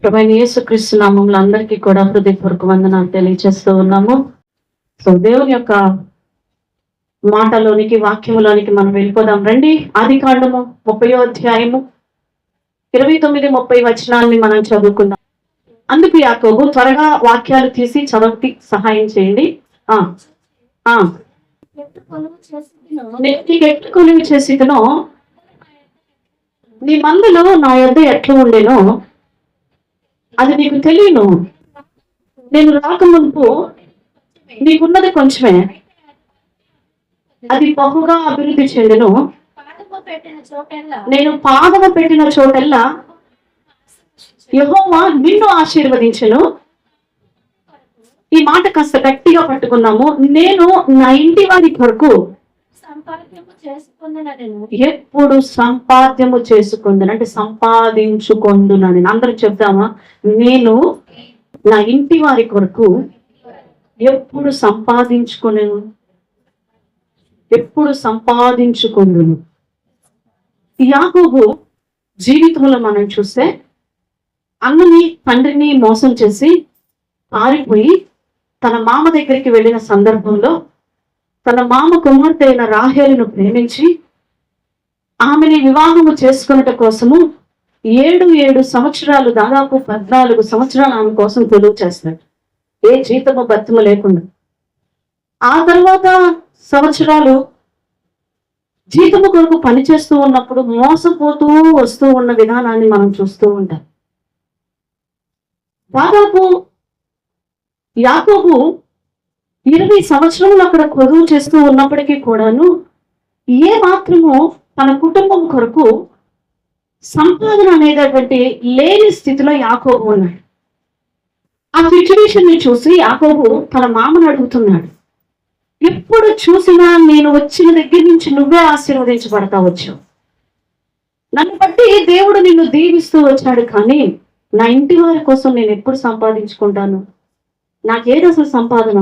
ప్రభువైన యేసుక్రీస్తు నామములో అందరికీ కూడా హృదయపూర్వక వందనాలు తెలియజేస్తూ ఉన్నాము. సో దేవుని యొక్క మాటలోనికి వాక్యములోనికి మనం వెళ్ళిపోదాం రండి. ఆదికాండము 30వ అధ్యాయము 29-30 వచనాలని మనం చదువుకుందాం. అందుకు యాకోబు త్వరగా వాక్యాలు తీసి చదవటి సహాయం చేయండి. ఎట్టుకొలివి చేసినో నీ మందులో నా యొద్ద ఎట్లా ఉండేనో అది నీకు తెలియను. నేను రాకముందు నీకున్నది కొంచెమే, అది బహుగా అభివృద్ధి చెందెను. నేను పాదము పెట్టిన చోటల్లా యెహోవా నిన్ను ఆశీర్వదించెను. ఈ మాట కాస్త గట్టిగా పట్టుకున్నాము. నేను నా ఇంటి వారి కొరకు ఎప్పుడు సంపాద్యము చేసుకుందును, అంటే సంపాదించుకుందునని అందరూ చెప్తామా? నేను నా ఇంటి వారి కొరకు ఎప్పుడు సంపాదించుకుందును. యాకోబు జీవితంలో మనం చూస్తే అన్నని తండ్రిని మోసం చేసి పారిపోయి తన మామ దగ్గరికి వెళ్ళిన సందర్భంలో తన మామ కుమార్తె అయిన రాహేలును ప్రేమించి ఆమెని వివాహము చేసుకున్నట కోసము 7 సంవత్సరాలు, దాదాపు 14 సంవత్సరాలు ఆమె కోసం కొలువు చేస్తాడు, ఏ జీతము బత్తము లేకుండా. ఆ తర్వాత సంవత్సరాలు జీతము కొరకు పనిచేస్తూ ఉన్నప్పుడు మోసపోతూ వస్తూ ఉన్న విధానాన్ని మనం చూస్తూ ఉంటాం. దాదాపు యాకోబు 20 సంవత్సరములు అక్కడ కొలువు చేస్తూ ఉన్నప్పటికీ కూడాను ఏ మాత్రము తన కుటుంబం కొరకు సంపాదన అనేటటువంటి లేని స్థితిలో యాకోబు ఉన్నాడు. ఆ సిచ్యువేషన్ ని చూసి యాకోబు తన మామను అడుగుతున్నాడు, ఎప్పుడు చూసినా నేను వచ్చిన దగ్గర నుంచి నువ్వే ఆశీర్వదించబడతా వచ్చావు, నన్ను బట్టి దేవుడు నిన్ను దీవిస్తూ వచ్చాడు, కానీ నా ఇంటి వారి కోసం నేను ఎప్పుడు సంపాదించుకుంటాను? నాకేది అసలు సంపాదన?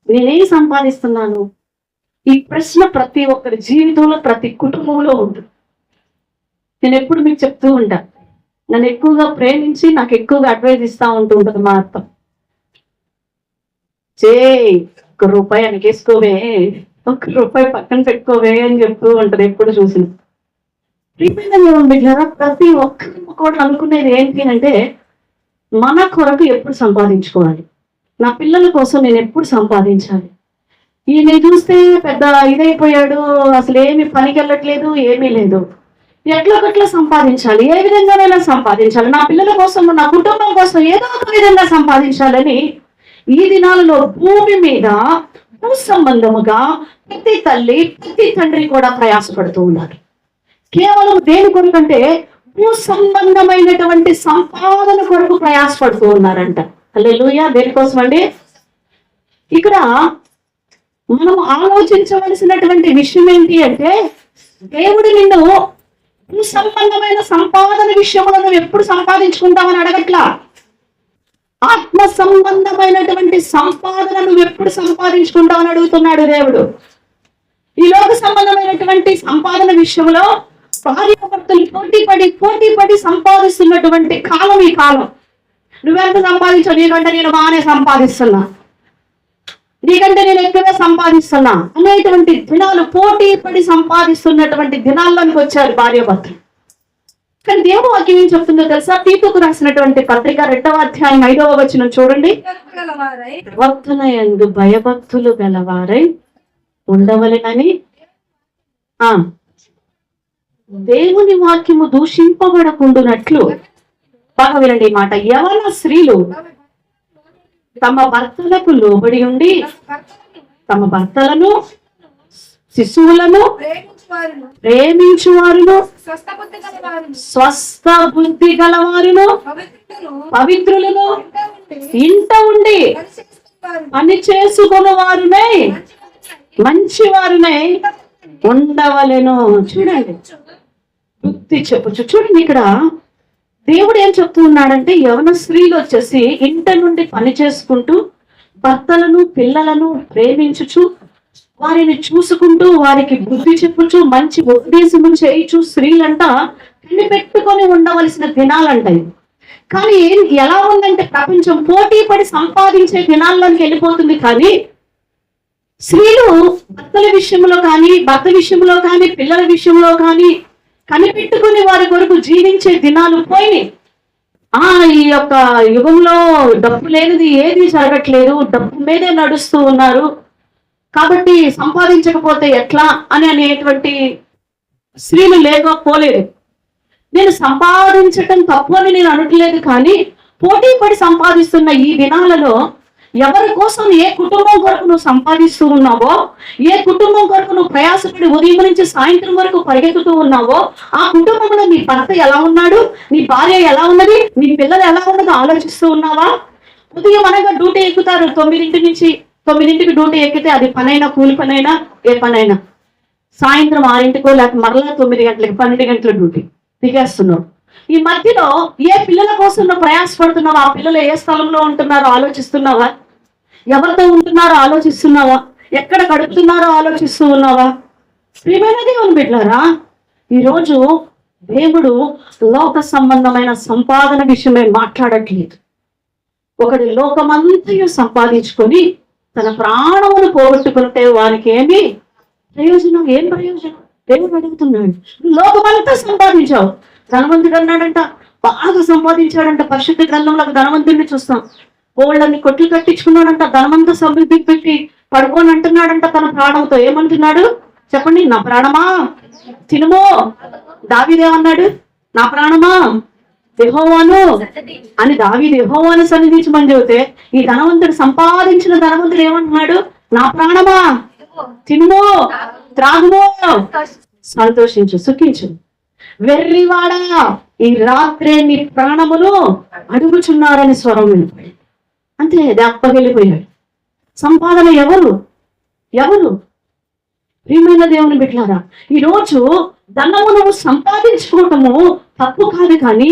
నేనేం సంపాదిస్తున్నాను? ఈ ప్రశ్న ప్రతి ఒక్కరి జీవితంలో, ప్రతి కుటుంబంలో ఉంటుంది. నేను ఎప్పుడు మీకు చెప్తూ ఉంటా, నన్ను ఎక్కువగా ప్రేమించి నాకు ఎక్కువగా అడ్వైజ్ ఇస్తా ఉంటుంది మా అత్త. ₹1 వెనకేసుకోవే, ₹1 పక్కన పెట్టుకోవే అని చెప్తూ ఉంటది ఎప్పుడు చూసిన. ప్రతి ఒక్కరి కూడా అనుకునేది ఏంటి అంటే, మన కొరకు ఎప్పుడు సంపాదించుకోవాలి, నా పిల్లల కోసం నేను ఎప్పుడు సంపాదించాలి. ఈయన చూస్తే పెద్ద ఇదైపోయాడు, అసలు ఏమి పనికి వెళ్ళట్లేదు, ఏమీ లేదు, ఎట్లొకట్లా సంపాదించాలి, ఏ విధంగానైనా సంపాదించాలి, నా పిల్లల కోసం, నా కుటుంబం కోసం ఏదో ఒక విధంగా సంపాదించాలని ఈ దినాలలో భూమి మీద భూ సంబంధముగా ప్రతి తల్లి, ప్రతి తండ్రి కూడా ప్రయాసపడుతూ ఉన్నారు. కేవలం దేని కొరకంటే భూ సంబంధమైనటువంటి సంపాదన కొరకు ప్రయాసపడుతూ ఉన్నారంట. హల్లెలూయా. దేనికోసం అండి? ఇక్కడ మనం ఆలోచించవలసినటువంటి విషయం ఏంటి అంటే, దేవుడు నిన్ను భూ సంబంధమైన సంపాదన విషయంలో నువ్వు ఎప్పుడు సంపాదించుకుంటావని అడగట్లా. ఆత్మ సంబంధమైనటువంటి సంపాదన నువ్వు ఎప్పుడు సంపాదించుకుంటావని అడుగుతున్నాడు దేవుడు. ఈ లోక సంబంధమైనటువంటి సంపాదన విషయంలో భార్యాభర్తలు పోటీ పడి సంపాదిస్తున్నటువంటి కాలం ఈ కాలం. నువ్వెంత సంపాదించావు? నీకంటే నేను బాగానే సంపాదిస్తున్నా, నీకంటే నేను ఎక్కువగా సంపాదిస్తున్నా అనేటువంటి దినాలు, పోటీ పడి సంపాదిస్తున్నటువంటి దినాల్లోనికి వచ్చారు భార్యాభర్తలు. కానీ దేవుడు వాక్యం ఏం చెప్తుందో తెలుసా? తీతుకు రాసినటువంటి పత్రిక 2వ అధ్యాయం 5వ వచనం చూడండి. ప్రవర్తనయందు భయభక్తులు గలవారై ఉండవలెనని దేవుని వాక్యము దూషింపబడకుండునట్లు. బాగా వినండి ఈ మాట. యవన స్త్రీలు తమ భర్తలకు లోబడి ఉండి తమ భర్తలను, శిశువులను ప్రేమించువారును, స్వస్థ బుద్ధి గలవారును, పవిత్రులను, ఇంట ఉండి పని చేసుకుని వారునై మంచివారునై ఉండవలెను. చూడండి, బుద్ధి చెప్పచ్చు. చూడండి, ఇక్కడ దేవుడు ఏం చెప్తూ ఉన్నాడంటే, యవన స్త్రీలు వచ్చేసి ఇంట నుండి పని చేసుకుంటూ భర్తలను, పిల్లలను ప్రేమించుచు, వారిని చూసుకుంటూ, వారికి బుద్ధి చెప్పుచు, మంచి ఉపదేశము చేయించు స్త్రీలంట కనిపెట్టుకొని ఉండవలసిన దినాలంటాయి. కానీ ఎలా ఉందంటే ప్రపంచం పోటీ పడి సంపాదించే దినాల్లోకి వెళ్ళిపోతుంది. కానీ స్త్రీలు భర్తల విషయంలో కానీ, భర్త విషయంలో కానీ, పిల్లల విషయంలో కానీ కనిపెట్టుకుని వారి కొరకు జీవించే దినాలు పోయినాయి. ఈ యొక్క యుగంలో డబ్బు లేనిది ఏది జరగట్లేదు, డబ్బు మీదే నడుస్తూ ఉన్నారు, కాబట్టి సంపాదించకపోతే ఎట్లా అని అనేటువంటి స్త్రీలు లేకపోలేదు. నేను సంపాదించటం తప్పు అని నేను అనట్లేదు, కానీ పోటీ పడి సంపాదిస్తున్న ఈ దినాలలో ఎవరి కోసం, ఏ కుటుంబం కొరకు నువ్వు సంపాదిస్తూ ఉన్నావో, ఏ కుటుంబం కొరకు నువ్వు ప్రయాసపడి ఉదయం నుంచి సాయంత్రం వరకు పరిగెత్తుతూ ఉన్నావో, ఆ కుటుంబంలో నీ భర్త ఎలా ఉన్నాడు, నీ భార్య ఎలా ఉన్నది, నీ పిల్లలు ఎలా ఉన్నదో ఆలోచిస్తూ ఉన్నావా? ఉదయం అనగా డ్యూటీ ఎక్కుతారు, 9 నుంచి 9కి డ్యూటీ ఎక్కితే అది పనైనా, కూలి పనైనా, ఏ పనైనా, సాయంత్రం 6కో లేక మరలా 9 గంటలకి 12 గంటల డ్యూటీ దిగేస్తున్నావు. ఈ మధ్యలో ఏ పిల్లల కోసం నువ్వు ప్రయాసపడుతున్నావా? ఆ పిల్లలు ఏ స్థలంలో ఉంటున్నారో ఆలోచిస్తున్నావా? ఎవరితో ఉంటున్నారో ఆలోచిస్తున్నావా? ఎక్కడ గడుపుతున్నారో ఆలోచిస్తూ ఉన్నావా? ప్రియమైన దేవుని బిడ్డలారా, ఈరోజు దేవుడు లోక సంబంధమైన సంపాదన విషయమే మాట్లాడట్లేదు. ఒకటి లోకమంతయు సంపాదించుకొని తన ప్రాణమును పోగొట్టుకుంటే వారికి ఏమి ప్రయోజనం? ఏం ప్రయోజనం? దేవుడు అడుగుతున్నాడు. లోకమంతా సంపాదించావు. ధనవంతుడు అన్నాడంట, బాగా సంపాదించాడంట. పరిశుద్ధ గ్రంథంలో ధనవంతుడిని చూస్తాం. వాళ్ళని కొట్లు కట్టించుకున్నాడంట, ధనమంతా సమృద్ధి పెట్టి పడుకొని అంటున్నాడంట తన ప్రాణంతో. ఏమంటున్నాడు చెప్పండి? నా ప్రాణమా తినుమో. దావీదేమన్నాడు? నా ప్రాణమా యెహోవాను అని దావీదు యెహోవాను సన్నిధించమని చెబితే, ఈ ధనవంతుడు సంపాదించిన ధనవంతుడు ఏమంటున్నాడు? నా ప్రాణమా తినుమో, త్రాగుమో, సంతోషించు, సుఖించు. వెర్రివాడా, ఈ రాత్రే నీ ప్రాణమును అడుగుచున్నారని స్వరం వినిపోయాడు. అంతే, దెబ్బకెళ్ళిపోయాడు. సంపాదన ఎవరు? ప్రియమైన దేవుని బిడ్డలారా, ఈరోజు ధనము నువ్వు సంపాదించుకోవటము తప్పు కాదు, కానీ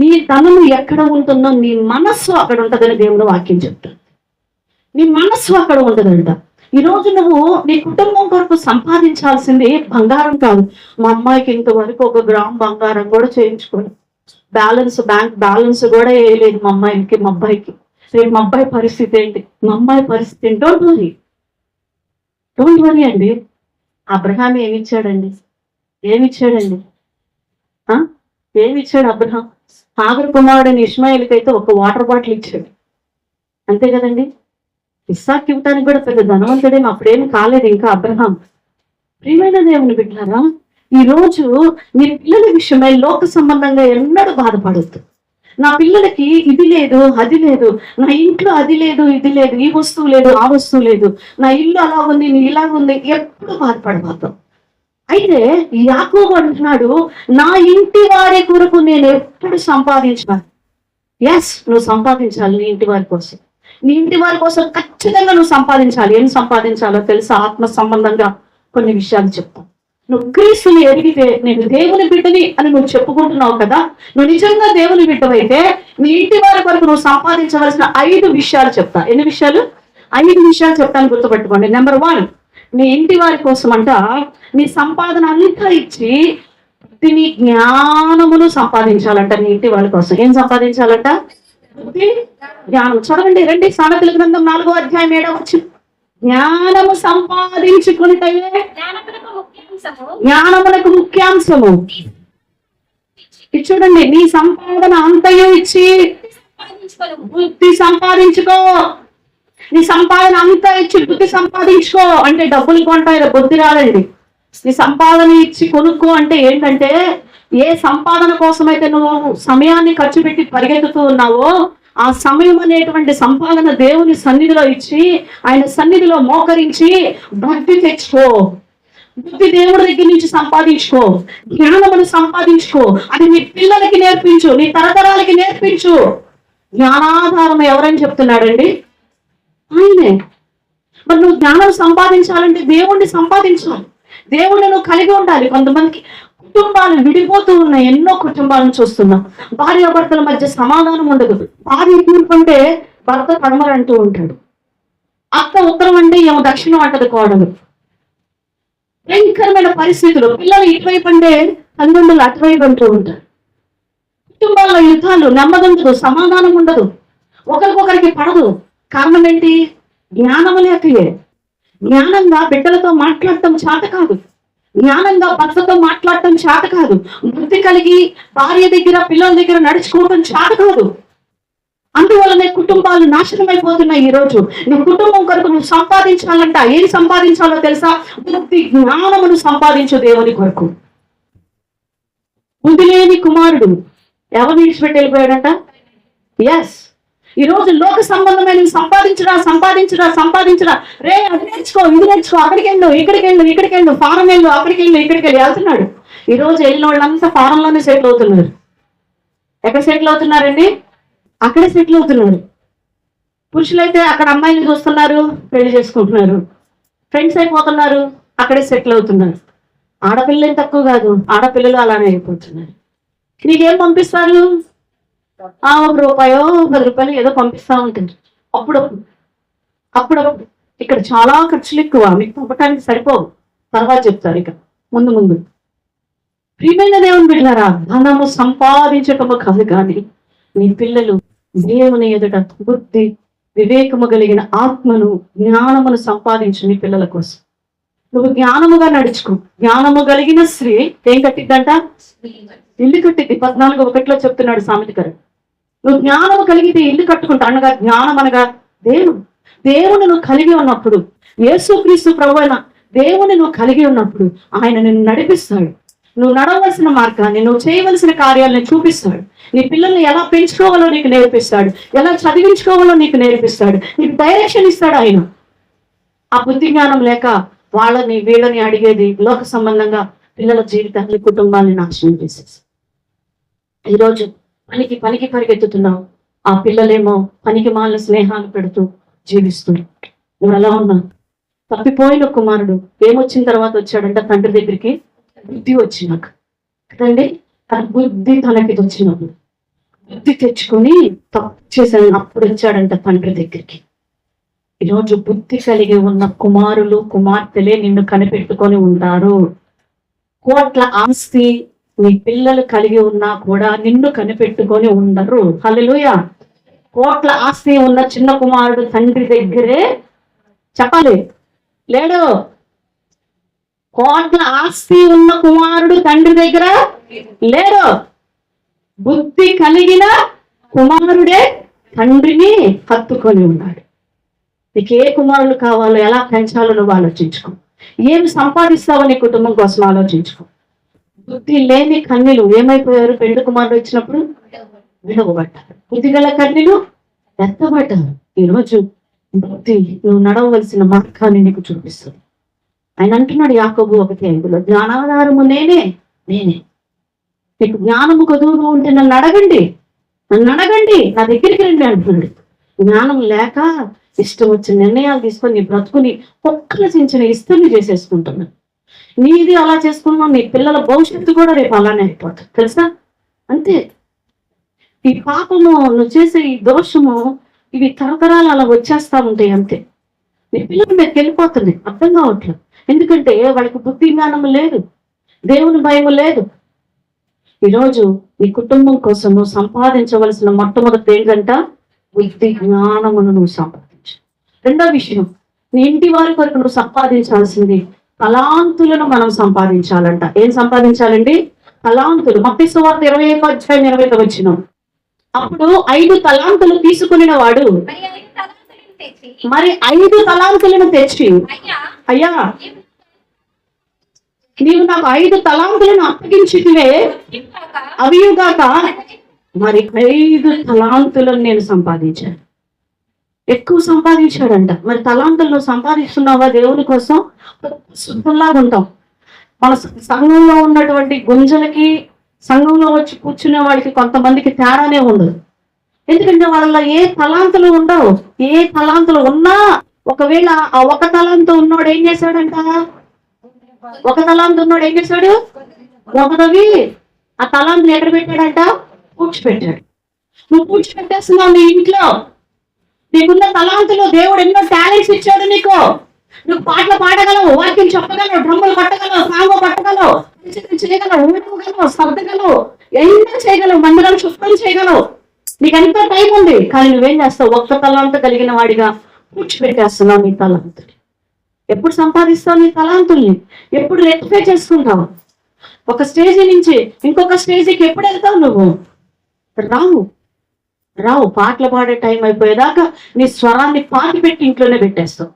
నీ ధనము ఎక్కడ ఉంటుందో నీ మనస్సు అక్కడ ఉంటుందని దేవుని వాక్యం చెప్తుంది. నీ మనస్సు అక్కడ ఉంటుందంట. ఈరోజు నువ్వు నీ కుటుంబం కొరకు సంపాదించాల్సింది బంగారం కాదు. మా అమ్మాయికి ఇంతవరకు 1 గ్రామ్ బంగారం కూడా చేయించుకోలేదు. బ్యాంక్ బ్యాలెన్స్ కూడా వేయలేదు మా అబ్బాయికి. రేపు మా అబ్బాయి పరిస్థితి ఏంటి? మా అమ్మాయి పరిస్థితి ఏంటి? డోంట్ వరీ అండి. అబ్రహాం ఏమిచ్చాడండి? ఏమిచ్చాడు అబ్రహాం? హాగరు కుమారుడని ఇష్మాయిల్కి అయితే ఒక వాటర్ బాటిల్ ఇచ్చాడు, అంతే కదండి. ఇస్సాకి ఇవ్వటానికి కూడా పెద్ద ధనవంతుడేమో అప్పుడేమి కాలేదు ఇంకా అబ్రహాం. ప్రియమైన దేవుని బిడ్డలారా, ఈ రోజు నీ పిల్లల విషయమై లోక సంబంధంగా ఎన్నడూ బాధపడద్దు. నా పిల్లలకి ఇది లేదు, అది లేదు, నా ఇంట్లో అది లేదు, ఇది లేదు, ఈ వస్తువు లేదు, ఆ వస్తువు లేదు, నా ఇల్లు అలా ఉంది, నీ ఇలాగుంది, ఎప్పుడు బాధపడబోతాం. అయితే యాకోబు అంటున్నాడు, నా ఇంటి వారి కొరకు నేను ఎప్పుడు సంపాదించాను. ఎస్, నువ్వు సంపాదించాలి. నీ ఇంటి వారి కోసం, నీ ఇంటి వారి కోసం ఖచ్చితంగా నువ్వు సంపాదించాలి. ఏం సంపాదించాలో తెలుసా? ఆత్మ సంబంధంగా కొన్ని విషయాలు చెప్తాను. నువ్వు క్రీస్తుని ఎరిగితే నేను దేవుని బిడ్డని అని నువ్వు చెప్పుకుంటున్నావు కదా, నువ్వు నిజంగా దేవుని బిడ్డవైతే నీ ఇంటి వారి కొరకు నువ్వు సంపాదించవలసిన 5 విషయాలు చెప్తా. ఎన్ని విషయాలు? 5 విషయాలు చెప్తాను, గుర్తుపెట్టుకోండి. నెంబర్ 1, నీ ఇంటి వారి కోసం అంట నీ సంపాదన అంతా ఇచ్చి బుద్ధిని, జ్ఞానమును సంపాదించాలంట. నీ ఇంటి వారి కోసం ఏం సంపాదించాలంట? బుద్ధి, జ్ఞానం. చదవండి, రండి, సామెతల గ్రంథం 4వ అధ్యాయం 7వ వచనం. జ్ఞానము సంపాదించుకునిటే జ్ఞానములకు ముఖ్యాంశము. చూడండి, నీ సంపాదన అంతయు ఇచ్చి బుద్ధి సంపాదించుకో. నీ సంపాదన అంతా ఇచ్చి బుద్ధి సంపాదించుకో అంటే డబ్బులు కొంటాయి, బుద్ధి రాదండి. నీ సంపాదన ఇచ్చి కొనుక్కో అంటే ఏంటంటే, ఏ సంపాదన కోసమైతే నువ్వు సమయాన్ని ఖర్చు పెట్టి పరిగెత్తుతూ ఉన్నావో, ఆ సమయం అనేటువంటి సంపాదన దేవుని సన్నిధిలో ఇచ్చి, ఆయన సన్నిధిలో మోకరించి బుద్ధి తెచ్చుకో. బుద్ధి దేవుడి దగ్గర నుంచి సంపాదించుకో. జ్ఞానమును సంపాదించుకో. అది నీ పిల్లలకి నేర్పించు, నీ తరతరాలకి నేర్పించు. జ్ఞానాధారం ఎవరని చెప్తున్నాడండి? ఆయనే. మరి నువ్వు జ్ఞానం సంపాదించాలంటే దేవుణ్ణి సంపాదించాలి, దేవుడిని నువ్వు కలిగి ఉండాలి. కొంతమందికి కుటుంబాలు విడిపోతూ ఉన్నాయి. ఎన్నో కుటుంబాలను చూస్తున్నాం. భార్యాభర్తల మధ్య సమాధానం ఉండదు. భార్య తూర్పు అంటే భర్త పడమరంటూ ఉంటాడు, అత్త ఉత్తరం అంటే ఏమో దక్షిణం అంటది కోడలు. భయంకరమైన పరిస్థితులు. పిల్లలు ఇటువైపు అంటే తల్లిదండ్రులు అటువైపు అంటూ ఉంటారు. కుటుంబాల్లో యుద్ధాలు, నెమ్మది ఉండదు, సమాధానం ఉండదు, ఒకరికొకరికి పడదు. కారణం ఏంటి? జ్ఞానము లేకయే. జ్ఞానంగా బిడ్డలతో మాట్లాడటం చేత కాదు, జ్ఞానంగా భర్తతో మాట్లాడటం చేత కాదు, బుద్ధి కలిగి భార్య దగ్గర పిల్లల దగ్గర నడుచుకోవడం చేత కాదు. అందువల్లనే కుటుంబాలు నాశనం అయిపోతున్నాయి. ఈ రోజు నువ్వు కుటుంబం కొరకు నువ్వు సంపాదించాలంట. ఏం సంపాదించాలో తెలుసా? బుద్ధి జ్ఞానమును సంపాదించు దేవుని కొరకు. బుద్ధి లేని కుమారుడు ఎవరిని విడిచిపెట్టి వెళ్ళిపోయాడంట? ఎస్, ఈ రోజు లోక సంబంధమైన సంపాదించరా రే, అది నేర్చుకో, ఇది నేర్చుకో, అక్కడికి వెళ్ళు, ఇక్కడికి వెళ్ళు, ఫారం వెళ్ళు, అక్కడికి వెళ్ళి వెళ్తున్నాడు. ఈ రోజు వెళ్ళిన వాళ్ళంతా ఫారంలోనే సెటిల్ అవుతున్నారు. ఎక్కడ సెటిల్ అవుతున్నారండి? అక్కడే సెటిల్ అవుతున్నారు. పురుషులైతే అక్కడ అమ్మాయిని చూస్తున్నారు, పెళ్లి చేసుకుంటున్నారు, ఫ్రెండ్స్ అయిపోతున్నారు, అక్కడే సెటిల్ అవుతున్నారు. ఆడపిల్లలు తక్కువ కాదు, ఆడపిల్లలు అలానే అయిపోతున్నారు. నీకేం పంపిస్తారు? 1 రూపాయో 10 రూపాయలు ఏదో పంపిస్తా ఉంటారు. అప్పుడప్పుడు ఇక్కడ చాలా ఖర్చులు ఎక్కువ, మీకు పంపడానికి సరిపోవు, తర్వాత చెప్తారు. ఇక ముందు ప్రియమైన దేవుని బిడ్డలారా, ధనము సంపాదించటము కాదు, కానీ నీ పిల్లలు దేవుని ఎదుట బుద్ధి వివేకము కలిగిన ఆత్మను జ్ఞానమును సంపాదించు. నీ పిల్లల కోసం నువ్వు జ్ఞానముగా నడుచుకో. జ్ఞానము కలిగిన స్త్రీ ఏం కట్టిద్దంట? ఇల్లు కట్టిద్ది. 14:1 చెప్తున్నాడు సామెతకారుడు. నువ్వు జ్ఞానము కలిగితే ఇల్లు కట్టుకుంటా. అనగా జ్ఞానం అనగా దేవుని నువ్వు కలిగి ఉన్నప్పుడు, యేసుక్రీస్తు ప్రభువైన దేవుని నువ్వు కలిగి ఉన్నప్పుడు ఆయన నిన్ను నడిపిస్తాడు. నువ్వు నడవలసిన మార్గాన్ని, నువ్వు చేయవలసిన కార్యాలను చూపిస్తాడు. నీ పిల్లల్ని ఎలా పెంచుకోవాలో నీకు నేర్పిస్తాడు, ఎలా చదివించుకోవాలో నీకు నేర్పిస్తాడు, నీకు డైరెక్షన్ ఇస్తాడు ఆయన. ఆ బుద్ధి జ్ఞానం లేక వీళ్ళని అడిగేది లోక సంబంధంగా పిల్లల జీవితాన్ని, కుటుంబాన్ని నాశనం చేసేసి ఈరోజు పనికి పరిగెత్తుతున్నావు. ఆ పిల్లలేమో పనికి మాలిన స్నేహాలు పెడుతూ జీవిస్తున్నావు. నువ్వు ఎలా ఉన్నావు? తప్పిపోయిన కుమారుడు ఏమొచ్చిన తర్వాత వచ్చాడంట? తండ్రి దగ్గరికి బుద్ధి వచ్చినాక కదండి. తన బుద్ధి తనకి వచ్చినప్పుడు బుద్ధి తెచ్చుకొని తప్పు చేశాను, అప్పుడు వచ్చాడంట తండ్రి దగ్గరికి. ఈరోజు బుద్ధి కలిగి ఉన్న కుమారులు కుమార్తెలే నిన్ను కనిపెట్టుకొని ఉంటారు. కోట్ల ఆస్తి నీ పిల్లలు కలిగి ఉన్నా కూడా నిన్ను కనిపెట్టుకొని ఉండరు. హల్లెలూయా. కోట్ల ఆస్తి ఉన్న చిన్న కుమారుడు తండ్రి దగ్గరే చెప్పాలి లేడు. కోట్ల ఆస్తి ఉన్న కుమారుడు తండ్రి దగ్గర లేడు. బుద్ధి కలిగిన కుమారుడే తండ్రిని హత్తుకొని ఉన్నాడు. నీకు ఏ కుమారులు కావాలో, ఎలా పెంచాలో నువ్వు ఆలోచించుకో. ఏమి సంపాదిస్తావో నీ కుటుంబం కోసం ఆలోచించుకో. బుద్ధి లేని కన్నీలు ఏమైపోయారు? పెండు కుమారుడు వచ్చినప్పుడు విడవబడ్డారు. బుద్ధి గల కన్నీలు ఎత్తబడ్డారు. ఈరోజు బుద్ధి నువ్వు నడవలసిన మార్గాన్ని నీకు చూపిస్తుంది. ఆయన అంటున్నాడు యాకోబు 1:5, జ్ఞానాధారము నేనే. నీకు జ్ఞానము కొదువుగా ఉంటే నన్ను అడగండి, నా దగ్గరికి రండి అంటున్నాడు. జ్ఞానం లేక ఇష్టం వచ్చిన నిర్ణయాలు తీసుకొని నీ బ్రతుకుని ఒక్కలసించిన ఇస్తాన్ని చేసేసుకుంటున్నాను. నీది అలా చేసుకున్నావు, నీ పిల్లల భవిష్యత్తు కూడా రేపు అలానే అయిపోతుంది తెలుసా. అంతే. ఈ పాపము, నువ్వు చేసే ఈ దోషము, ఇవి తరతరాలు అలా వచ్చేస్తా ఉంటాయి. అంతే. నీ పిల్లల మీదకి వెళ్ళిపోతుంది, అర్థం కావట్లేదు. ఎందుకంటే వాళ్ళకి బుద్ధి జ్ఞానం లేదు, దేవుని భయం లేదు. ఈరోజు నీ కుటుంబం కోసం నువ్వు సంపాదించవలసిన మొట్టమొదటి ఏంటంట? బుద్ధి జ్ఞానమును నువ్వు సంపాదించు. రెండో విషయం, నీ ఇంటి వారి కొరకు నువ్వు సంపాదించాల్సింది తలాంతులను మనం సంపాదించాలంట. ఏం సంపాదించాలండి? తలాంతులు. మత్తయి సువార్త 21:20 అప్పుడు 5 తలాంతులు తీసుకుని వాడు మరి 5 తలాంతులను తెచ్చి, అయ్యా నీవు నాకు 5 తలాంతులను అప్పగించితివే, అవియుగాక మరి 5 తలాంతులను నేను సంపాదించాను. ఎక్కువ సంపాదించాడంట. మరి తలాంతులను సంపాదిస్తున్నావా దేవుని కోసం? శుద్ధంలాగా ఉంటాం. మన సంఘంలో ఉన్నటువంటి గుంజలకి, సంఘంలో వచ్చి కూర్చునే వాడికి కొంతమందికి తేడానే ఉండదు. ఎందుకంటే వాళ్ళలో ఏ తలాంతులు ఉండవు. ఏ తలాంతులు ఉన్నా, ఒకవేళ ఆ ఒక తలాంతు ఉన్నోడు ఏం చేశాడంట? ఒకటవి ఆ తలాంతులు ఎక్కడ పెట్టాడంట? పూడ్చిపెట్టాడు. నువ్వు పూడ్చిపెట్టేస్తున్నావు నీ ఇంట్లో. నీకున్న తలాంతులు దేవుడు ఎన్నో టాలెంట్స్ ఇచ్చాడు నీకు. నువ్వు పాటలు పాడగలవు, వాక్యం చెప్పగలవు, డ్రమ్ములు కొట్టగలవు, సాంగ పట్టగలవు, చేయగలవు, ఊడగలవు, సర్దగలవు, ఎన్నో చేయగలవు, మందిరాలు శుభ్రం చేయగలవు, నీకు ఎంతో టైం ఉంది. కానీ నువ్వేం చేస్తావు? ఒక్క తలాంతు కలిగిన వాడిగా పూడ్చిపెట్టేస్తున్నావు నీ తలాంతుని. ఎప్పుడు సంపాదిస్తావు నీ తలాంతుల్ని? ఎప్పుడు రెక్టిఫై చేసుకుంటావు? ఒక స్టేజీ నుంచి ఇంకొక స్టేజీకి ఎప్పుడు వెళ్తావు నువ్వు? రావు. పాటలు పాడే టైం అయిపోయేదాకా నీ స్వరాన్ని పాటి పెట్టి ఇంట్లోనే పెట్టేస్తావు.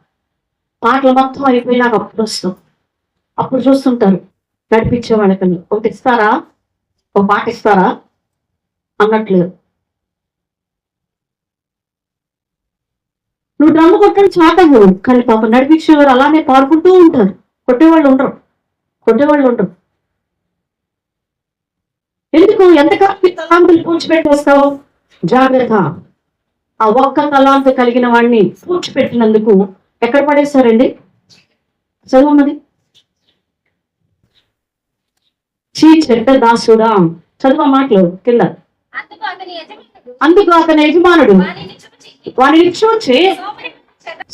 పాటలు మొత్తం అయిపోయినాక అప్పుడు వస్తావు. అప్పుడు చూస్తుంటారు నడిపించే వాళ్ళకని, ఒకటి ఇస్తారా, ఒక పాట ఇస్తారా అన్నట్లేదు. నువ్వు డ్రమ్ము కొట్టడం చాటవు, కానీ పాప నడిపించేవారు అలానే పాడుకుంటూ ఉంటారు. కొట్టేవాళ్ళు ఉండరు. ఎందుకు? ఎంతకాలం తలాంతులు పూడ్చిపెట్టేస్తావు? జాగ్రత్త. ఆ ఒక్క తలాంతు కలిగిన వాడిని పూడ్చిపెట్టినందుకు ఎక్కడ పడేస్తారండి? చదవమది. చెడ్డ దాసుడా, చదువు మాటలు కింద. అందుకు అతని యజమానుడు వాడిని చూచి,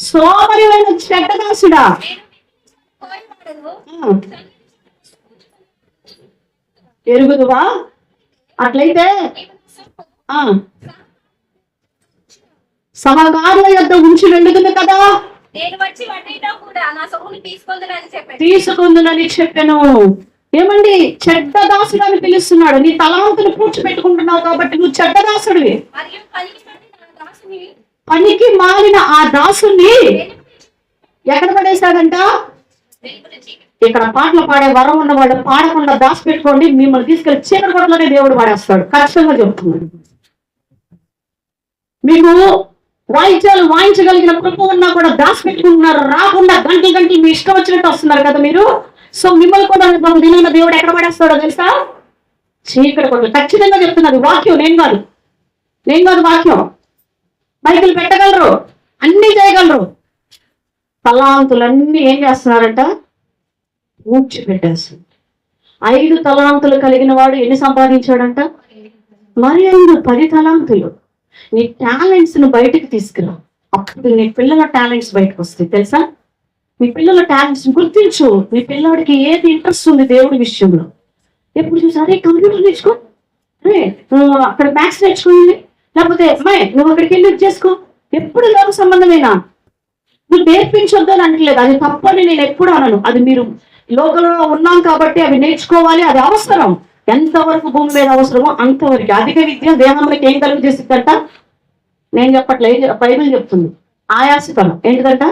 సోమరివైన చెడ్డ దాసుడా, ఎరుగుదువా? అట్లయితే సహకారుల యొద్ద ఉంచి వెళ్ళుతుంది కదా, తీసుకుందునని చెప్పాను. ఏమండి, చెడ్డ దాసుడు అని పిలుస్తున్నాడు. నీ తలాంతులు పూడ్చిపెట్టుకుంటున్నావు కాబట్టి నువ్వు చెడ్డ దాసుడివి. పనికి మారిన ఆ దాసుని ఎక్కడ పడేశాడంట? ఇక్కడ పాటలు పాడే వరం ఉన్నవాడు పాడకుండా దాచి పెట్టుకోండి, మిమ్మల్ని తీసుకెళ్లి చీకటి కొట్టలోనే దేవుడు పాడేస్తాడు. ఖచ్చితంగా చెప్తున్నాడు. మీకు వాయిద్యాలు వాయించగలిగిన కృప ఉన్నా కూడా దాచి పెట్టుకుంటున్నారు, రాకుండా గంటలు మీ ఇష్టం వచ్చినట్టు వస్తున్నారు కదా మీరు. సో మిమ్మల్ని కూడా దిన దేవుడు ఎక్కడ పడేస్తాడో తెలుసా? చీకటి కొట్టలు. ఖచ్చితంగా చెప్తున్నది వాక్యం, నేను కాదు వాక్యం. బైకులు పెట్టగలరు, అన్ని చేయగలరు. తలాంతులన్నీ ఏం చేస్తున్నారంట? పూడ్చిపెట్టేస్తుంది. 5 తలాంతులు కలిగిన వాడు ఎన్ని సంపాదించాడంట? మరి 10 తలాంతులు. నీ టాలెంట్స్ ను బయటకు తీసుకురా, అప్పుడు నీ పిల్లల టాలెంట్స్ బయటకు వస్తాయి. తెలుసా? మీ పిల్లల టాలెంట్స్ గుర్తించు. నీ పిల్లవాడికి ఏది ఇంట్రెస్ట్ ఉంది దేవుడి విషయంలో. ఎప్పుడు చూసి అరే కంప్యూటర్ నేర్చుకో, అక్కడ మ్యాథ్స్ నేర్చుకోండి, లేకపోతే అమ్మాయి నువ్వు అక్కడికి వెళ్ళి చేసుకో. ఎప్పుడు లోక సంబంధమేనా? నువ్వు నేర్పించొద్దు అని అనట్లేదు, అది తప్పని నేను ఎప్పుడు అనను. అది మీరు లోకంలో ఉన్నాం కాబట్టి అవి నేర్చుకోవాలి, అది అవసరం. ఎంతవరకు భూమి మీద అవసరమో అంతవరకు. అధిక విద్య దేహంలోకి ఏం కలుగు చేస్తుందంట? నేను చెప్పట్లేదు, బైబిల్ చెప్తుంది. ఆయాసకరం ఏంటిదంట?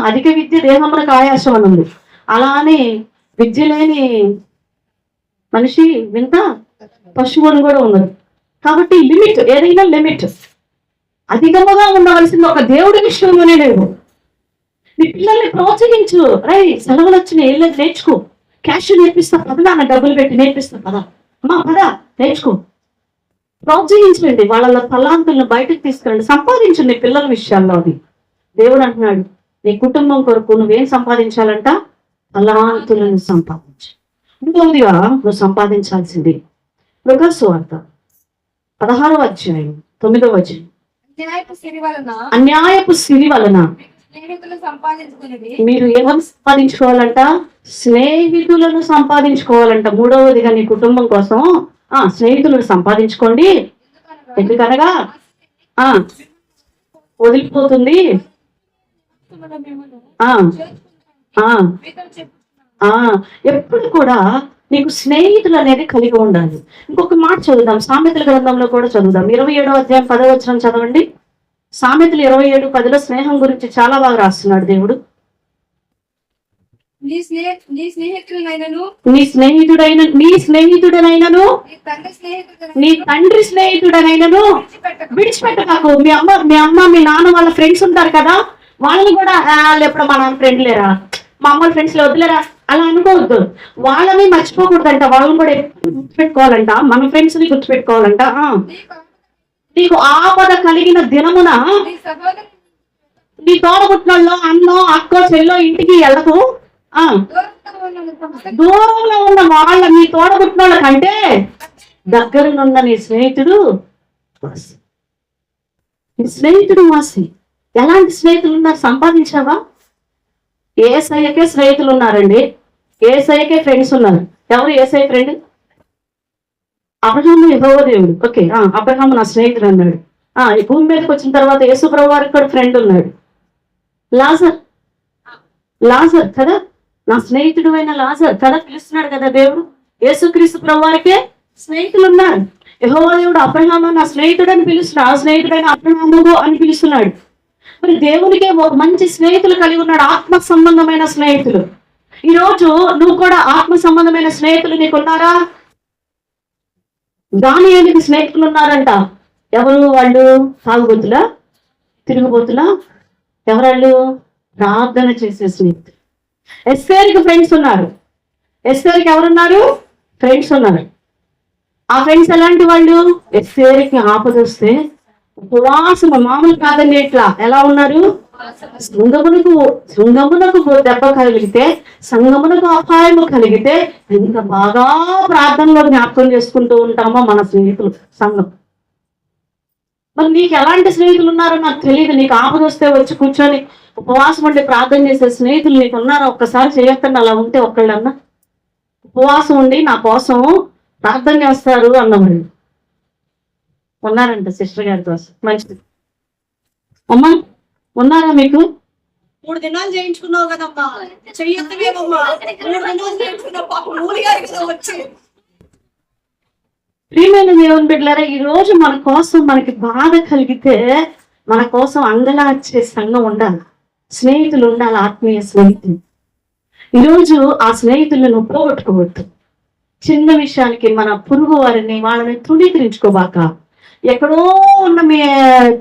అధిక విద్య దేహంలోకి ఆయాసం అని ఉంది. అలానే విద్య లేని మనిషి వింత పశువు అని కూడా ఉన్నది. కాబట్టి లిమిట్, ఏదైనా లిమిట్. అధికముగా ఉండవలసింది ఒక దేవుడి విషయంలోనే లేవు. నీ పిల్లల్ని ప్రోత్సహించు. సెలవులు వచ్చినాయి, వెళ్ళేది నేర్చుకో. క్యాష్ నేర్పిస్తా పద, నాన్న డబ్బులు పెట్టి నేర్పిస్తా పద, అమ్మా పద నేర్చుకో. ప్రోత్సహించండి, వాళ్ళ తలాంతులను బయటకు తీసుకురండి, సంపాదించు నీ పిల్లల విషయాల్లో. అది దేవుడు అంటున్నాడు, నీ కుటుంబం కొరకు నువ్వేం సంపాదించాలంట? తలాంతులను సంపాదించు. ఇంకొకటిగా నువ్వు సంపాదించాల్సింది లూకాసు వార్త 16వ అధ్యాయం 9వ వచనం. అన్యాయపు సిరి వలన మీరు ఏమని సంపాదించుకోవాలంట? స్నేహితులను సంపాదించుకోవాలంట. 3వదిగా నీ కుటుంబం కోసం స్నేహితులను సంపాదించుకోండి. ఎందుకనగా వదిలిపోతుంది. ఎప్పుడు కూడా నీకు స్నేహితులు అనేది కలిగి ఉండాలి. ఇంకొక మాట చదువుదాం, సామెతల గ్రంథంలో కూడా చదువుదాం. 27వ అధ్యాయం 10వ వచనం చదవండి. సామెతలు 27:10 స్నేహం గురించి చాలా బాగా రాస్తున్నాడు దేవుడు. నీ స్నేహితుడైనను నీ తండ్రి స్నేహితుడనైనను విడిచిపెట్టకు. మీ అమ్మ మీ నాన్న వాళ్ళ ఫ్రెండ్స్ ఉంటారు కదా, వాళ్ళని కూడా ఎప్పుడు మా నాన్న ఫ్రెండ్ లేరా, మా అమ్మ ఫ్రెండ్స్ వద్దులేరా అలా అనుకోవద్దు. వాళ్ళని మర్చిపోకూడదంట, వాళ్ళని కూడా గుర్తుపెట్టుకోవాలంట, మన ఫ్రెండ్స్ ని గుర్తుపెట్టుకోవాలంట. నీకు ఆపద కలిగిన దినమున నీ తోడబుట్టినోళ్ళో అన్నో అక్కో చెల్లో ఇంటికి వెళ్ళకు. దూరంలో ఉన్న వాళ్ళ నీ తోడబుట్టినోళ్ళ కంటే దగ్గరనున్న నీ స్నేహితుడు వాసి. నీ స్నేహితుడు వాసి. ఎలాంటి స్నేహితులు ఉన్నారు? సంపాదించావా? ఏసయ్యకే స్నేహితులు ఉన్నారండి, ఏసయ్యకే ఫ్రెండ్స్ ఉన్నారు. ఎవరు ఏసయ్య ఫ్రెండ్? అబ్రహాము యెహోవా దేవుడు. ఓకే, అబ్రహాము నా స్నేహితుడు అన్నాడు. ఈ భూమి మీదకి వచ్చిన తర్వాత యేసుప్రభు వారికి కూడా ఫ్రెండ్ ఉన్నాడు, లాజర్. లాజర్ కదా, నా స్నేహితుడు అయిన లాజర్ కదా పిలుస్తున్నాడు కదా దేవుడు. యేసుక్రీస్తు ప్రభు వారికే స్నేహితులు ఉన్నారు. యెహోవా దేవుడు అబ్రహాము నా స్నేహితుడు అని పిలుస్తున్నాడు, ఆ స్నేహితుడైన అబ్రహాము అని పిలుస్తున్నాడు. మరి దేవునికే మంచి స్నేహితులు కలిగి ఉన్నాడు, ఆత్మ సంబంధమైన స్నేహితులు. ఈ రోజు నువ్వు కూడా ఆత్మ సంబంధమైన స్నేహితులు నీకున్నారా? దానియేలుకి స్నేహితులు ఉన్నారంట. ఎవరు వాళ్ళు? తాగుబోతులా, తిరుగుబోతులా? ఎవరాళ్ళు? ప్రార్థన చేసే స్నేహితులు. ఎస్తేరుకి ఫ్రెండ్స్ ఉన్నారు. ఎస్తేరుకి ఎవరున్నారు? ఫ్రెండ్స్ ఉన్నారు. ఆ ఫ్రెండ్స్ ఎలాంటి వాళ్ళు? ఎస్తేరుకి ఆపద వస్తే ఉపవాసం మామూలు కాదండి. ఇట్లా ఎలా ఉన్నారు? శృంగమునకు దెబ్బ కలిగితే, సంగమునకు అపాయము కలిగితే ఎంత బాగా ప్రార్థనలో జ్ఞాపకం చేసుకుంటూ ఉంటామో మన స్నేహితులు సంఘం. మరి నీకు ఎలాంటి స్నేహితులు ఉన్నారో నాకు తెలియదు. నీకు ఆపద వస్తే వచ్చి కూర్చొని ఉపవాసం ఉండి ప్రార్థన చేసే స్నేహితులు నీకు ఉన్నారో ఒక్కసారి చేయొద్దండి. అలా ఉంటే ఒక్కళ్ళన్నా ఉపవాసం ఉండి నా కోసం ప్రార్థన చేస్తారు అన్నవాళ్ళు ఉన్నారంట. సిస్టర్ గారి కోసం మంచిది. అమ్మా ఉన్నారా మీకు? 3 దినాలు చేయించుకున్నావు కదమ్మా, చెయ్యొద్దులేమమ్మా. 3 దినాలు చేయించుకున్నావు, పాపం మూలిగారు కదా వచ్చి. ప్రియమైన దేవుని బిడ్డలారా, ఈ రోజు మన కోసం మనకి బాధ కలిగితే మన కోసం అంగలార్చే సంఘం ఉండాలి, స్నేహితులు ఉండాలి, ఆత్మీయ స్నేహితులు. ఈరోజు ఆ స్నేహితులను పోగొట్టుకోవద్దు. చిన్న విషయానికి మన పొరుగు వారిని వాళ్ళని తృణీకరించుకోబాక. ఎక్కడో ఉన్న మీ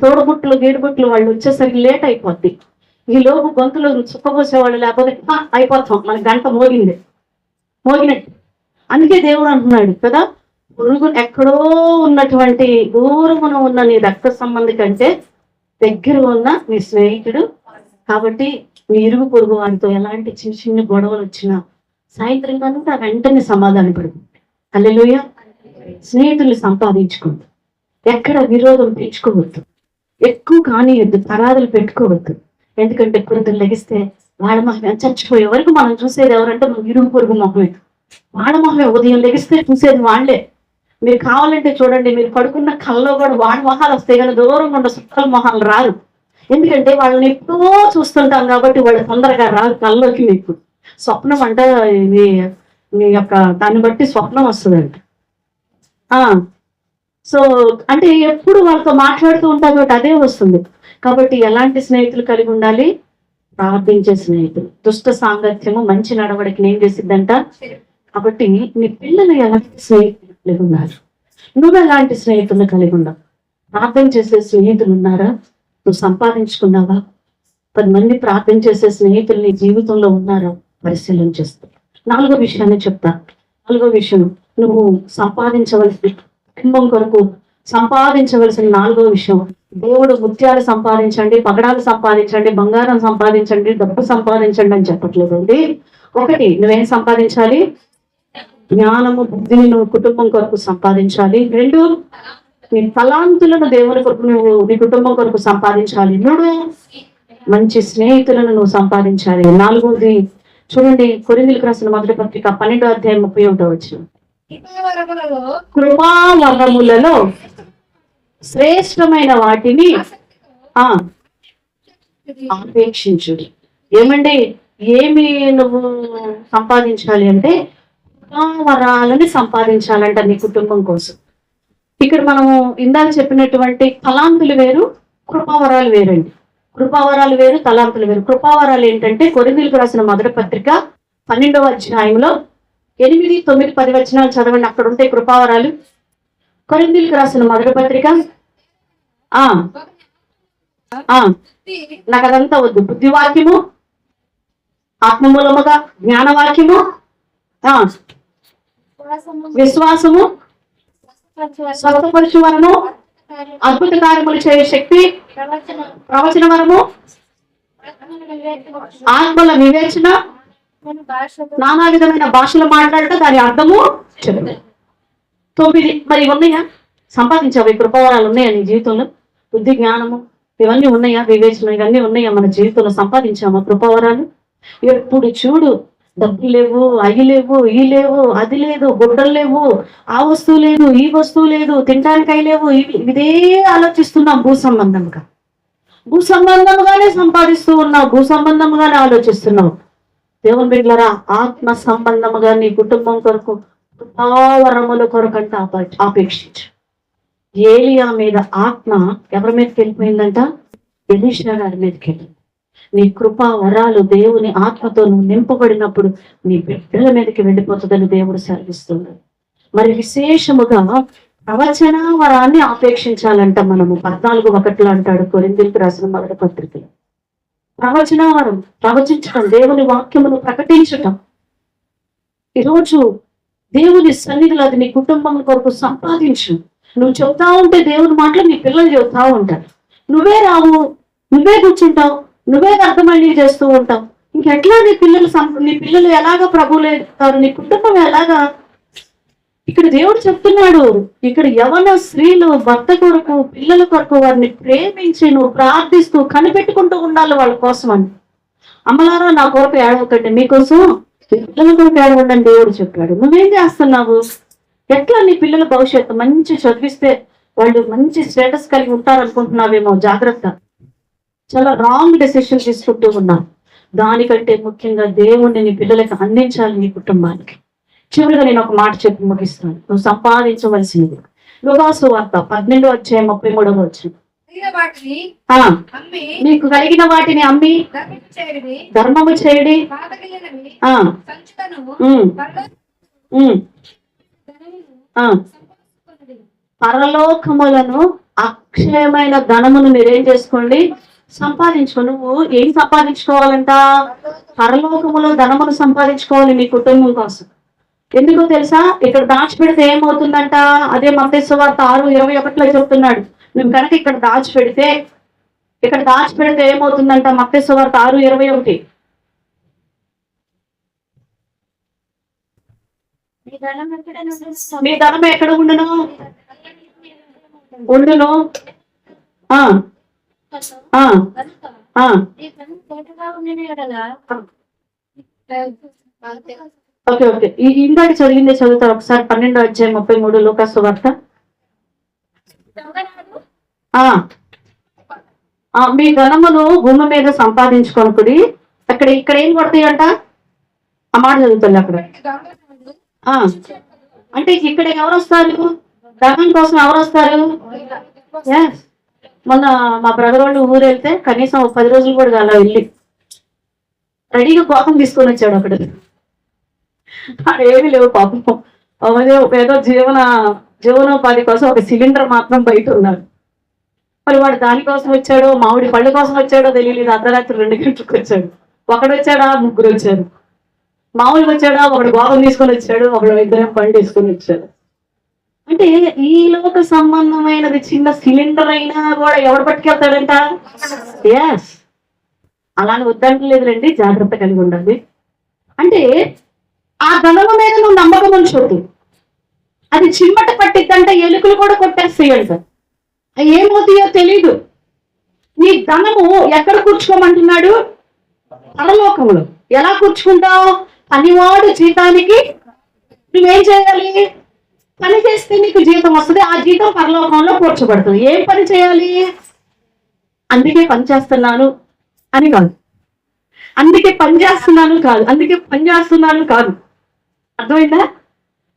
తోడబుట్లు గీడుబుట్లు వాళ్ళు వచ్చేసరికి లేట్ అయిపోద్ది. ఈ లోపు గొంతులో చుక్కపోసేవాళ్ళు లేకపోతే అయిపోతాం, మన గంట మోగినట్టు. అందుకే దేవుడు అంటున్నాడు కదా, పొరుగు ఎక్కడో ఉన్నటువంటి దూరమున ఉన్న నీ రక్త సంబంధి కంటే దగ్గర ఉన్న నీ స్నేహితుడు. కాబట్టి మీ ఇరుగు పొరుగు వారితో ఎలాంటి చిన్న చిన్న గొడవలు వచ్చినా సాయంత్రం కనుక వెంటనే సమాధాన పడుతుంది. హల్లెలూయా. స్నేహితుల్ని సంపాదించుకుంది, ఎక్కడ విరోధం పెంచుకోవద్దు, ఎక్కువ కానియద్దు, తరాదులు పెట్టుకోవద్దు. ఎందుకంటే పొద్దున్న లెగిస్తే వాళ్ళ మొహమే, చచ్చిపోయే వరకు మనం చూసేది ఎవరంటే మన ఇరుగు పొరుగు మొహమే. వాళ్ళ మొహమే ఉదయం లెగిస్తే చూసేది వాళ్ళే. మీరు కావాలంటే చూడండి, మీరు పడుకున్న కళ్ళలో కూడా వాళ్ళ మొహాలు వస్తాయి కానీ దూరంగా ఉన్న చుట్టాల మొహాలు రారు. ఎందుకంటే వాళ్ళని ఎప్పుడో చూస్తుంటాం కాబట్టి వాళ్ళు తొందరగా రారు కళ్ళలోకి. మీకు స్వప్నం అంటే మీ యొక్క దాన్ని బట్టి స్వప్నం వస్తుందంట. సో అంటే ఎప్పుడు వాళ్ళతో మాట్లాడుతూ ఉంటాం కాబట్టి అదే వస్తుంది. కాబట్టి ఎలాంటి స్నేహితులు కలిగి ఉండాలి? ప్రార్థించే స్నేహితులు. దుష్ట సాంగత్యము మంచి నడవడికి ఏం చేసిద్దంట. కాబట్టి నీ పిల్లలు ఎలాంటి స్నేహితులు కలిగి ఉన్నారు? నువ్వు ఎలాంటి స్నేహితులు కలిగి ఉన్నావు? ప్రార్థన చేసే స్నేహితులు ఉన్నారా? నువ్వు సంపాదించుకున్నావా? 10 మంది ప్రార్థన చేసే స్నేహితులు నీ జీవితంలో ఉన్నారా? పరిశీలన చేస్తా. 4వ విషయాన్ని చెప్తా. 4వ విషయం, నువ్వు సంపాదించవలసిన కుటుంబం కొరకు సంపాదించవలసిన 4వ విషయం, దేవుడు ముత్యాలు సంపాదించండి, పగడాలు సంపాదించండి, బంగారం సంపాదించండి, డబ్బు సంపాదించండి అని చెప్పట్లేదండి. 1, నువ్వేం సంపాదించాలి? జ్ఞానము బుద్ధిని నువ్వు కుటుంబం కొరకు సంపాదించాలి. 2, నీ తలాంతులను దేవుని కొరకు నువ్వు నీ కుటుంబం కొరకు సంపాదించాలి. 3, మంచి స్నేహితులను నువ్వు సంపాదించాలి. 4వది చూడండి, కొరింథీయులకు రాసిన మొదటి పత్రిక 12వ అధ్యాయం 31వ వచనం. కృపావరములలో శ్రేష్టమైన వాటిని ఆపేక్షించు. ఏమండి, ఏమి నువ్వు సంపాదించాలి అంటే కృపావరాలని సంపాదించాలంట నీ కుటుంబం కోసం. ఇక్కడ మనము ఇందాక చెప్పినటువంటి తలాంతులు వేరు, కృపావరాలు వేరండి. కృపావరాలు వేరు, తలాంతులు వేరు. కృపావరాలు ఏంటంటే కొరింథీయులకు రాసిన మొదటి పత్రిక 12వ అధ్యాయంలో 8, 9, 10 వచనాలు చదవండి. అక్కడ ఉంటాయి కృపావరాలు. కొరింథీయులకు రాసిన మొదటి పత్రిక నాకు అదంతా వద్దు. బుద్ధివాక్యము, ఆత్మమూలముగా జ్ఞానవాక్యము, విశ్వాసము, స్వస్థపరచు వరము, అద్భుత కార్యములు చేయ శక్తి, ప్రవచన వరము, ఆత్మల వివేచన, నానా విధమైన భాషలు మాట్లాడటం, దాని అర్థము చెప్పు. 9 మరి ఉన్నాయా? సంపాదించావు. ఈ కృపావరాలు ఉన్నాయా నీ జీవితంలో? బుద్ధి, జ్ఞానము ఇవన్నీ ఉన్నాయా? వివేచన ఇవన్నీ ఉన్నాయా మన జీవితంలో? సంపాదించామా కృపావరాలు? ఎప్పుడు చూడు డబ్బులు లేవు, అవి లేవు, ఈ లేవు, అది లేదు, గుడ్డలు లేవు, ఆ వస్తువు లేదు, ఈ వస్తువు లేదు, తినడానికి అవి లేవు, ఇదే ఆలోచిస్తున్నాం. భూ సంబంధముగానే సంపాదిస్తూ ఉన్నావు, భూ సంబంధముగానే ఆలోచిస్తున్నావు. దేవుని బిడ్డలారా, ఆత్మ సంబంధముగా నీ కుటుంబం కొరకు కృపావరముల కొరకంట ఆపేక్షించు. ఏలియా మీద ఆత్మ ఎవరి మీదకి వెళ్ళిపోయిందంట? ఎలీషా గారి మీదకి వెళ్ళింది. నీ కృపా వరాలు దేవుని ఆత్మతో నువ్వు నింపబడినప్పుడు నీ బిడ్డల మీదకి వెళ్ళిపోతుందని దేవుడు సెలవిస్తున్నాడు. మరి విశేషముగా ప్రవచన వరాన్ని ఆపేక్షించాలంట మనము. 14:1 అంటాడు కొరింథీయులకు రాసిన మొదటి పత్రికలో. ప్రవచన వరం, ప్రవచించటం, దేవుని వాక్యమును ప్రకటించటం. ఈరోజు దేవుని సన్నిధిలో అది నీ కుటుంబం కొరకు సంపాదించు. నువ్వు చెబుతా ఉంటే దేవుని మాటలు నీ పిల్లలు చెబుతా ఉంటారు. నువ్వే రావు, నువ్వే కూర్చుంటావు, నువ్వే అర్థమయ్యి చేస్తూ ఉంటావు. ఇంకెట్లా నీ పిల్లలు ఎలాగా ప్రభువులేస్తారు, నీ కుటుంబం ఎలాగా? ఇక్కడ దేవుడు చెప్తున్నాడు, ఇక్కడ యవన స్త్రీలు భర్త కొరకు, పిల్లల కొరకు వారిని ప్రేమించి నువ్వు ప్రార్థిస్తూ కనిపెట్టుకుంటూ ఉండాలి వాళ్ళ కోసం అని. అమ్మలారా, నా కొరకు ఏడవకండి, మీకోసం పిల్లల కొరకు ఏడవండి అని దేవుడు చెప్పాడు. నువ్వేం చేస్తున్నావు? ఎట్లా నీ పిల్లల భవిష్యత్తు మంచి చదివిస్తే వాళ్ళు మంచి స్టేటస్ కలిగి ఉంటారనుకుంటున్నావేమో. జాగ్రత్త, చాలా రాంగ్ డెసిషన్ తీసుకుంటూ ఉన్నావు. దానికంటే ముఖ్యంగా దేవుణ్ణి నీ పిల్లలకి అందించాలి, నీ కుటుంబానికి. చివరిగా నేను ఒక మాట చెప్పి ముగిస్తాను. నువ్వు సంపాదించవలసినది లూకాసు వార్త 12:33. నీకు కలిగిన వాటిని అమ్మి ధర్మము చేయడి, పరలోకములను అక్షయమైన ధనమును మీరేం చేసుకోండి, సంపాదించుకో. నువ్వు ఏం సంపాదించుకోవాలంట? పరలోకములో ధనమును సంపాదించుకోవాలి నీ కుటుంబం కోసం. ఎందుకో తెలుసా? ఇక్కడ దాచిపెడితే ఏమవుతుందంట? అదే మత్తయి సువార్త 6:21 చెప్తున్నాడు. నువ్వు కనుక ఇక్కడ దాచిపెడితే ఏమవుతుందంట? మత్తయి సువార్త 6:21. మీ ధనం ఎక్కడ ఉండును? ఓకే ఓకే, ఇందాక చదివిందే చదువుతారు ఒకసారి. 12:33 లూకాసు వార్త. మీ ధనమును భూమి మీద సంపాదించుకొనుకుడి. ఇక్కడ ఏం పడతాయంట? ఆ మాట చదువుతుంది అక్కడ. అంటే ఇక్కడ ఎవరు వస్తారు? ధనం కోసం ఎవరు వస్తారు? మొన్న మా బ్రదర్ వాళ్ళు ఊరు వెళ్తే కనీసం 10 రోజులు కూడా అలా వెళ్ళి రెడీగా కోపం తీసుకొని వచ్చాడు. అక్కడ ఏమీ లేవు పాపం. ఏదో జీవనోపాధి కోసం ఒక సిలిండర్ మాత్రం బయట ఉన్నాడు. మరి వాడు దానికోసం వచ్చాడో, మామిడి పళ్ళ కోసం వచ్చాడో తెలియలేదు. అర్ధరాత్రి 2 గంటలకు వచ్చాడు. ఒకడు వచ్చాడా, 3 వచ్చారు. మామూలుగా వచ్చాడా, ఒకడు కోపం తీసుకొని వచ్చాడు, ఒకడు 2 పళ్ళు తీసుకొని వచ్చాడు. అంటే ఈ లోక సంబంధమైనది చిన్న సిలిండర్ అయినా కూడా ఎవడు పట్టుకెళ్తాడంట? ఎస్, అలానే వద్దంటలేదులేండి, జాగ్రత్త కలిగి ఉండాలి. అంటే ఆ ధనము మీద నువ్వు నమ్మకం ఉంచొద్దు. అది చిమ్మట పట్టిద్దంటే ఎలుకలు కూడా కొట్టేస్తాయంట. ఏమవుతాయో తెలీదు. నీ ధనము ఎక్కడ కూర్చుకోమంటున్నాడు? పరలోకములో. ఎలా కూర్చుకుంటావు? పనివాడు జీతానికి నువ్వేం చేయాలి? పని చేస్తే నీకు జీతం వస్తుంది. ఆ జీతం పరలోకంలో కూర్చోబడుతుంది. ఏం పని చేయాలి? అందుకే పని చేస్తున్నాను అని కాదు, అందుకే పని చేస్తున్నాను కాదు. అర్థమైందా?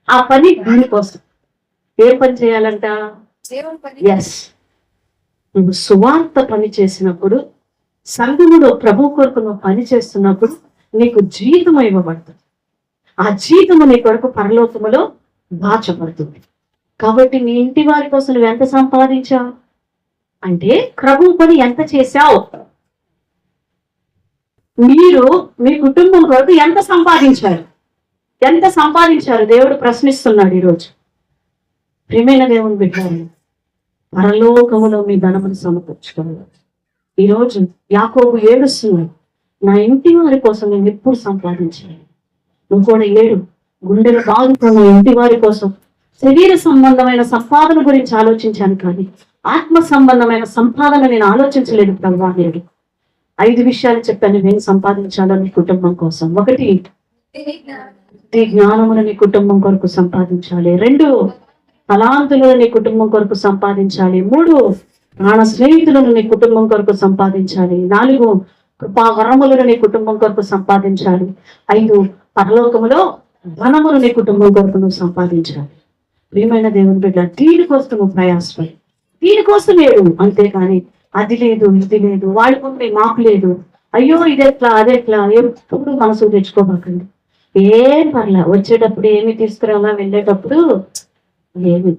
ఆ పని దీనికోసం. ఏం పని చేయాలంట? ఎస్, నువ్వు సువార్త పని చేసినప్పుడు, సంఘములో ప్రభు కొరకు నువ్వు పని చేస్తున్నప్పుడు నీకు జీతం ఇవ్వబడుతుంది. ఆ జీతము నీ కొరకు పరలోకములో దాచబడుతుంది. కాబట్టి నీ ఇంటి వారి కోసం నువ్వు ఎంత సంపాదించావు అంటే ప్రభు పని ఎంత చేశావు? మీరు మీ కుటుంబం కొరకు ఎంత సంపాదించారు? దేవుడు ప్రశ్నిస్తున్నాడు ఈరోజు. ప్రియమైన దేవుని బిడ్డలారా, పరలోకములో మీ ధనమును సమకూర్చుకోవాలి. ఈరోజు యాకోబు ఏడుస్తున్నాడు, నా ఇంటి వారి కోసం నేను ఎప్పుడు సంపాదించాను. నువ్వు కూడా ఏడు, గుండెలు బాగుతున్న ఇంటి వారి కోసం. శరీర సంబంధమైన సంపాదన గురించి ఆలోచించాను, కానీ ఆత్మ సంబంధమైన సంపాదన నేను ఆలోచించలేదు ప్రభువా. 5 విషయాలు చెప్పాను నేను సంపాదించాలని కుటుంబం కోసం. 1, ఈ జ్ఞానమును నీ కుటుంబం కొరకు సంపాదించాలి. 2 తలాంతులను నీ కుటుంబం కొరకు సంపాదించాలి. 3 ప్రాణ స్నేహితులను నీ కుటుంబం కొరకు సంపాదించాలి. 4 కృపా వరములను నీ కుటుంబం కొరకు సంపాదించాలి. 5 పరలోకములో ధనమును నీ కుటుంబం కొరకు నువ్వు సంపాదించాలి. ప్రియమైన దేవుని బిడ్డ, దీనికోసం నువ్వు ప్రయాసపడి దీనికోసం లేడు. అంతేకాని అది లేదు ఇది లేదు, వాళ్ళకుంటే మాకు లేదు, అయ్యో ఇదెట్లా అదెట్లా ఎప్పుడు మనసు తెచ్చుకోబాకండి. ఏం పర్లా, వచ్చేటప్పుడు ఏమి తీసుకురావాలా, వెళ్ళేటప్పుడు ఏమి